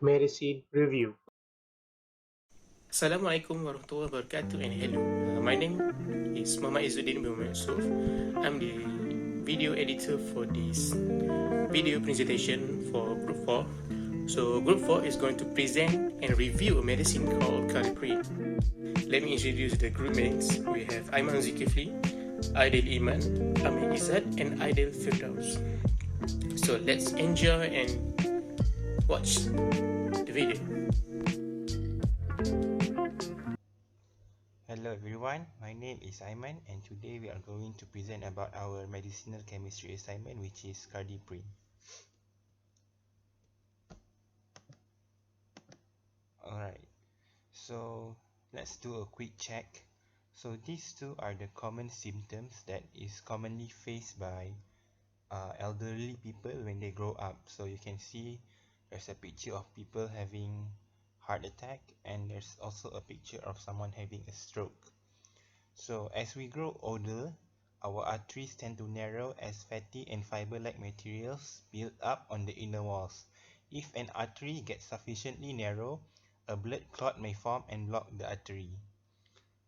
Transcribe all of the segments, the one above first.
Medicine Review. Assalamualaikum warahmatullahi wabarakatuh and hello. My name is Mohammad bin Yusuf. I'm the video editor for this video presentation for Group 4. So Group 4 is going to present and review a medicine called Cardiprin. Let me introduce the group mates. We have Aiman Zulkifli, Aidil Iman, Amin Izzat and Aidil Firdaus. So let's enjoy and watch the video. Hello everyone, my name is Aiman and today we are going to present about our medicinal chemistry assignment, which is Cardiprin. Alright, so let's do a quick check. So these two are the common symptoms that is commonly faced by elderly people when they grow up. So you can see there's a picture of people having heart attack and there's also a picture of someone having a stroke. So as we grow older, our arteries tend to narrow as fatty and fiber-like materials build up on the inner walls. If an artery gets sufficiently narrow, a blood clot may form and block the artery.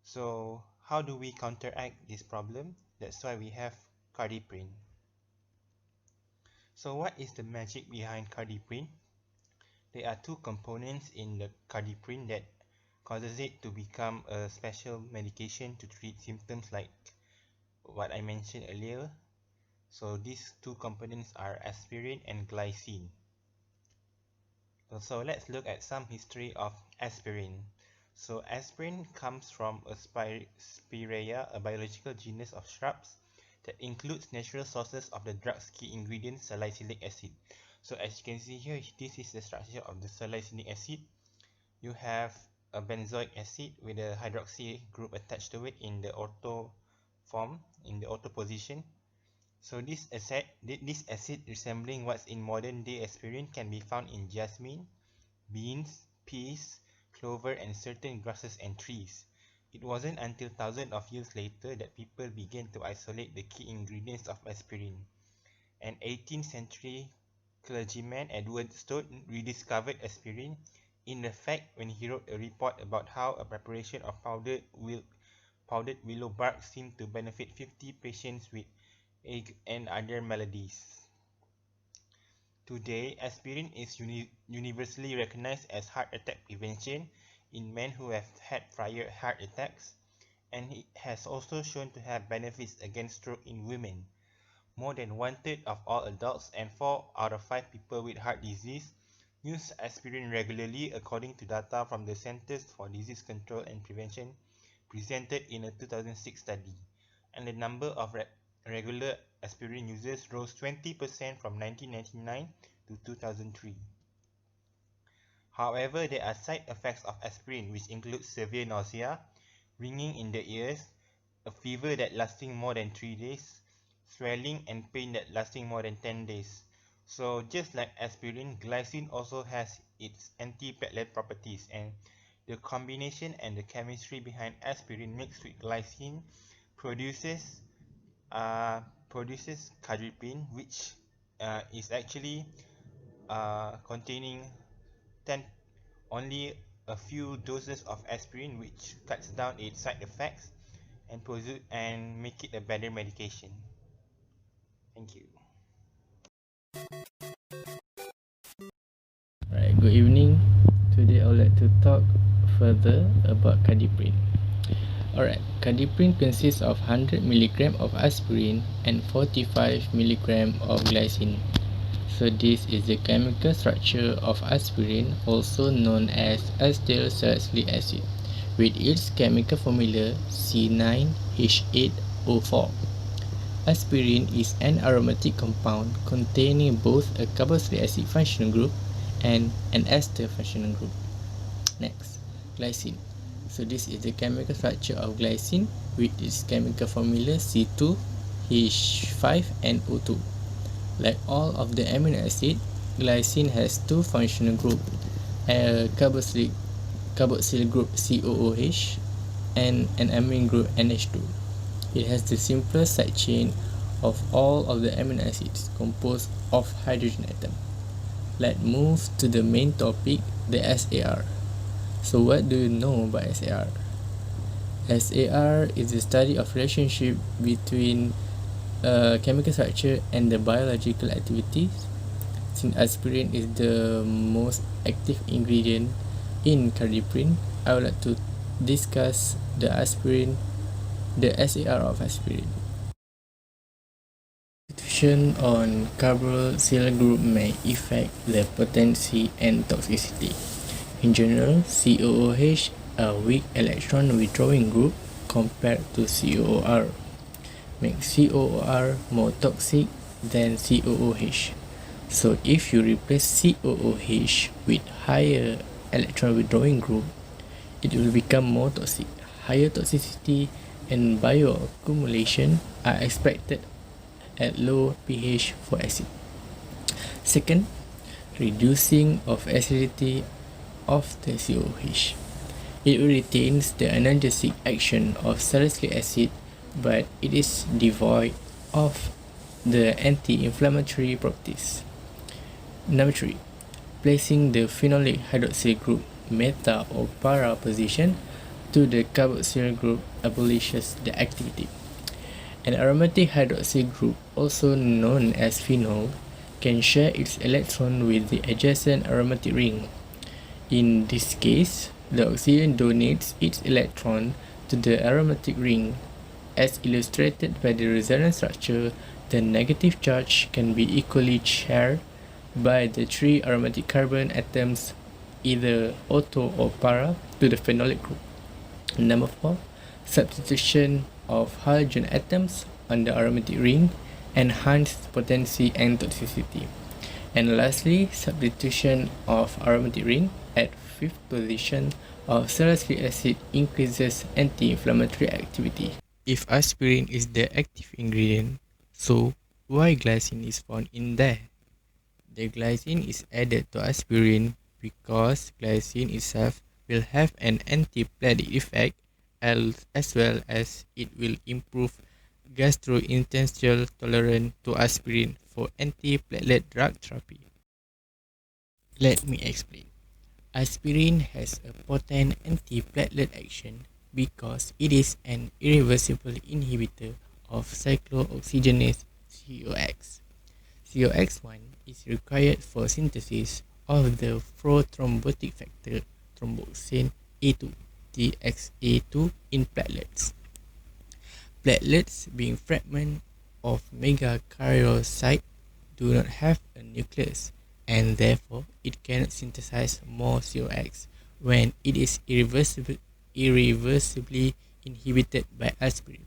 So how do we counteract this problem? That's why we have Cardiprin. So what is the magic behind Cardiprin? There are two components in the Cardiprin that causes it to become a special medication to treat symptoms like what I mentioned earlier. So these two components are aspirin and glycine. So let's look at some history of aspirin. So aspirin comes from a Spirea, a biological genus of shrubs that includes natural sources of the drug's key ingredient, salicylic acid. So as you can see here, this is the structure of the salicylic acid. You have a benzoic acid with a hydroxy group attached to it in the ortho form, in the ortho position. So this acid resembling what's in modern day aspirin can be found in jasmine, beans, peas, clover and certain grasses and trees. It wasn't until thousands of years later that people began to isolate the key ingredients of aspirin. An 18th century clergyman, Edward Stone, rediscovered aspirin in effect when he wrote a report about how a preparation of powdered willow bark seemed to benefit 50 patients with ague and other maladies. Today, aspirin is universally recognized as heart attack prevention in men who have had prior heart attacks, and it has also shown to have benefits against stroke in women. More than 1/3 of all adults and 4 out of 5 people with heart disease use aspirin regularly, according to data from the Centers for Disease Control and Prevention presented in a 2006 study, and the number of regular aspirin users rose 20% from 1999 to 2003. However, there are side effects of aspirin which include severe nausea, ringing in the ears, a fever that lasting more than 3 days, swelling and pain that lasting more than 10 days. So just like aspirin, glycine also has its antiplatelet properties, and the combination and the chemistry behind aspirin mixed with glycine produces cardiprin, which is actually containing 10 only a few doses of aspirin, which cuts down its side effects and make it a better medication. Thank you. Right, good evening. Today I would like to talk further about Cardiprin. Alright, Cardiprin consists of 100 mg of aspirin and 45 mg of glycine. So this is the chemical structure of aspirin, also known as acetyl salicylic acid, with its chemical formula C9H8O4. Aspirin is an aromatic compound containing both a carboxylic acid functional group and an ester functional group. Next, glycine. So this is the chemical structure of glycine with its chemical formula C2H5NO2. Like all of the amino acid, glycine has two functional groups, a carboxylic group COOH and an amine group NH2. It has the simplest side chain of all of the amino acids, composed of hydrogen atom. Let's move to the main topic, the SAR. So what do you know about SAR? SAR is the study of relationship between chemical structure and the biological activities. Since aspirin is the most active ingredient in Cardiprin, I would like to discuss the SAR of aspirin. Substitution on carboxyl group may affect the potency and toxicity. In general, COOH, a weak electron withdrawing group compared to COOR, makes COOR more toxic than COOH. So if you replace COOH with higher electron withdrawing group, it will become more toxic. Higher toxicity and bioaccumulation are expected at low pH for acid. Second, reducing of acidity of the COOH. It retains the analgesic action of salicylic acid, but it is devoid of the anti-inflammatory properties. Number 3. Placing the phenolic hydroxyl group meta or para position to the carboxyl group abolishes the activity. An aromatic hydroxyl group, also known as phenol, can share its electron with the adjacent aromatic ring. In this case, the oxygen donates its electron to the aromatic ring. As illustrated by the resonance structure, the negative charge can be equally shared by the 3 aromatic carbon atoms, either auto or para, to the phenolic group. Number 4. Substitution of halogen atoms on the aromatic ring enhances potency and toxicity. And lastly, substitution of aromatic ring at 5th position of salicylic acid increases anti-inflammatory activity. If aspirin is the active ingredient, so why glycine is found in there? The glycine is added to aspirin because glycine itself will have an antiplatelet effect, as well as it will improve gastrointestinal tolerance to aspirin for antiplatelet drug therapy. Let me explain. Aspirin has a potent antiplatelet action because it is an irreversible inhibitor of cyclooxygenase COX. COX1 is required for synthesis of the prothrombotic factor thromboxane A2, TXA2, in platelets. Platelets, being fragments of megakaryocyte, do not have a nucleus, and therefore it cannot synthesize more COX when it is irreversibly inhibited by aspirin.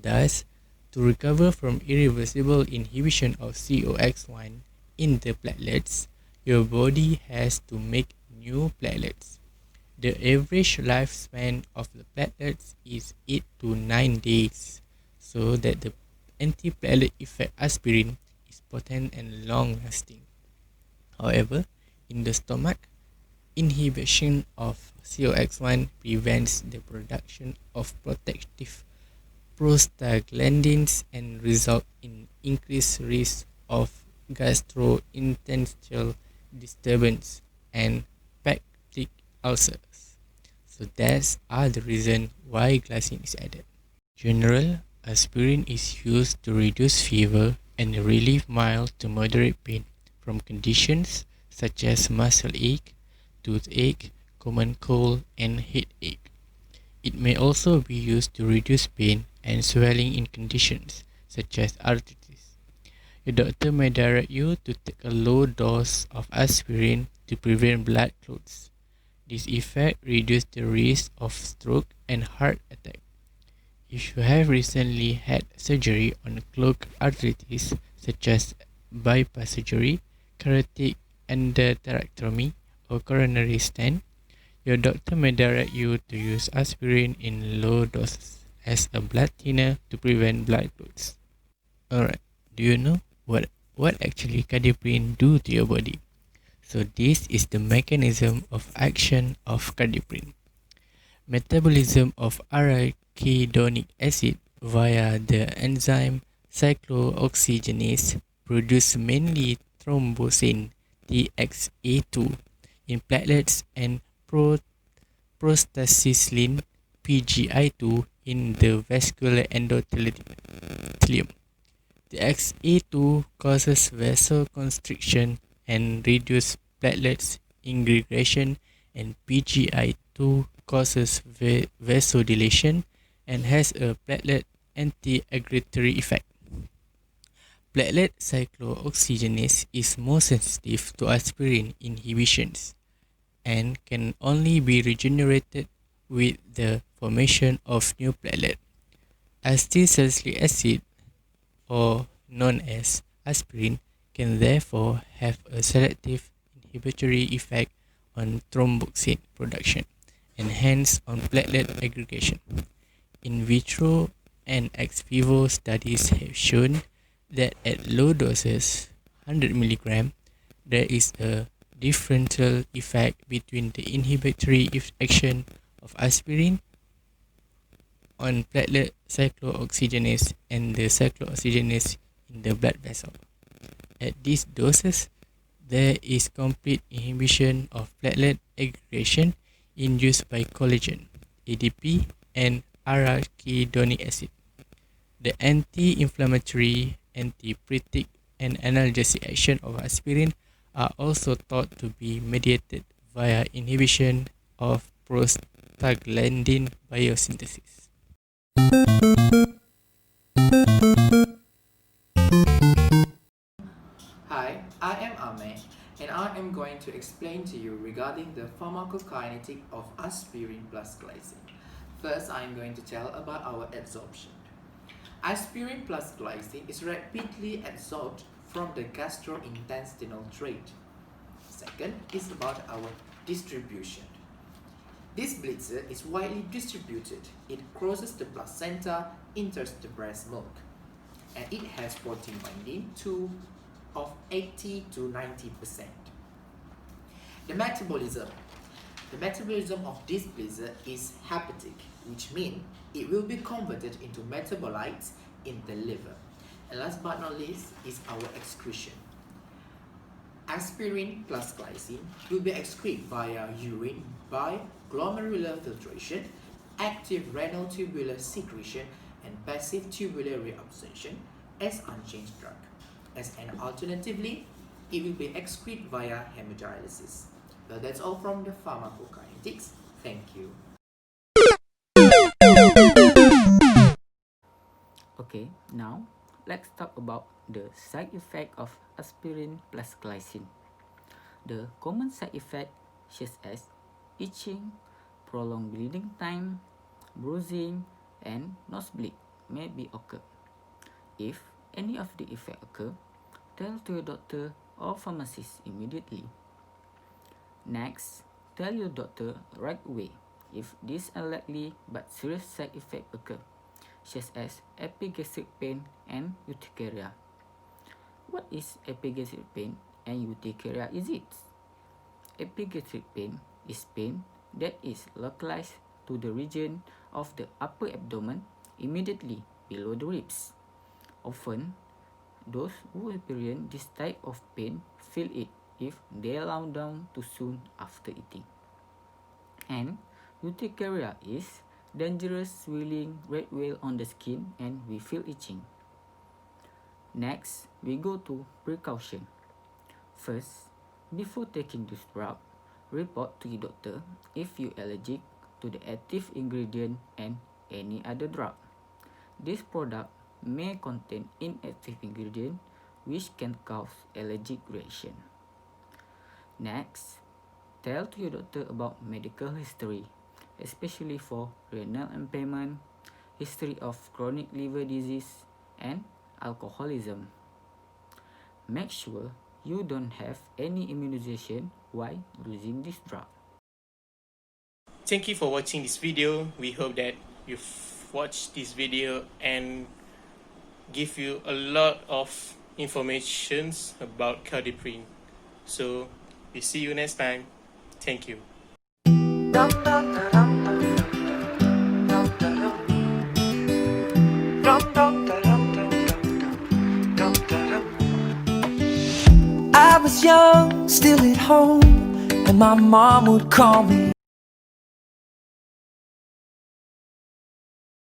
Thus, to recover from irreversible inhibition of COX1 in the platelets, your body has to make new platelets. The average lifespan of the platelets is 8 to 9 days, so that the antiplatelet effect aspirin is potent and long-lasting. However, in the stomach, inhibition of COX1 prevents the production of protective prostaglandins and result in increased risk of gastrointestinal disturbance and peptic ulcers. So that's the reason why glycine is added. In general, aspirin is used to reduce fever and relieve mild to moderate pain from conditions such as muscle ache, toothache, common cold, and headache. It may also be used to reduce pain and swelling in conditions such as arthritis. Your doctor may direct you to take a low dose of aspirin to prevent blood clots. This effect reduces the risk of stroke and heart attack. If you have recently had surgery on clot arthritis, such as bypass surgery, carotid endarterectomy, or coronary stent, your doctor may direct you to use aspirin in low doses as a blood thinner to prevent blood clots. Alright, do you know what actually Cardiprin do to your body? So this is the mechanism of action of Cardiprin. Metabolism of arachidonic acid via the enzyme cyclooxygenase produce mainly thromboxane, anti-XA2 in platelets and prostacyclin PGI2 in the vascular endothelium. The XA2 causes vasoconstriction and reduces platelets aggregation, and PGI2 causes vasodilation and has a platelet anti-aggregatory effect. Platelet cyclooxygenase is more sensitive to aspirin inhibitions and can only be regenerated with the formation of new platelet. Acetylsalicylic acid, or known as aspirin, can therefore have a selective inhibitory effect on thromboxane production and hence on platelet aggregation. In vitro and ex vivo studies have shown that at low doses, 100 mg, there is a differential effect between the inhibitory action of aspirin on platelet cyclooxygenase and the cyclooxygenase in the blood vessel. At these doses, there is complete inhibition of platelet aggregation induced by collagen, ADP, and arachidonic acid. The anti-inflammatory, antipyretic, and analgesic action of aspirin are also thought to be mediated via inhibition of prostaglandin biosynthesis. Hi, I am Ame, and I am going to explain to you regarding the pharmacokinetic of aspirin plus glycine. First, I am going to tell about our absorption. Aspirin plus glycine is rapidly absorbed from the gastrointestinal tract. Second is about our distribution. This blitzer is widely distributed. It crosses the placenta, enters the breast milk, and it has protein binding of 80 to 90%. The metabolism of this blitzer is hepatic, which means it will be converted into metabolites in the liver. And last but not least is our excretion. Aspirin plus glycine will be excreted via urine by glomerular filtration, active renal tubular secretion, and passive tubular reabsorption as unchanged drug. And alternatively, it will be excreted via hemodialysis. Well, that's all from the pharmacokinetics. Thank you. Okay, now let's talk about the side effect of aspirin plus glycine. The common side effects such as itching, prolonged bleeding time, bruising, and nosebleed may be occur. If any of the effects occur, tell to your doctor or pharmacist immediately. Next, tell your doctor right away if these unlikely but serious side effects occur, such as epigastric pain and urticaria. What is epigastric pain and urticaria is it? Epigastric pain is pain that is localized to the region of the upper abdomen immediately below the ribs. Often, those who experience this type of pain feel it if they lie down too soon after eating. And urticaria is dangerous swelling red welt on the skin and we feel itching. Next, we go to precaution. First, before taking this drug, report to your doctor if you are allergic to the active ingredient and any other drug. This product may contain inactive ingredient which can cause allergic reaction. Next, tell to your doctor about medical history, especially for renal impairment, history of chronic liver disease, and alcoholism. Make sure you don't have any immunization while using this drug. Thank you for watching this video. We hope that you've watched this video and give you a lot of information about Cardiprin. So we see you next time. Thank you. I was was young, still at home, and my mom would call me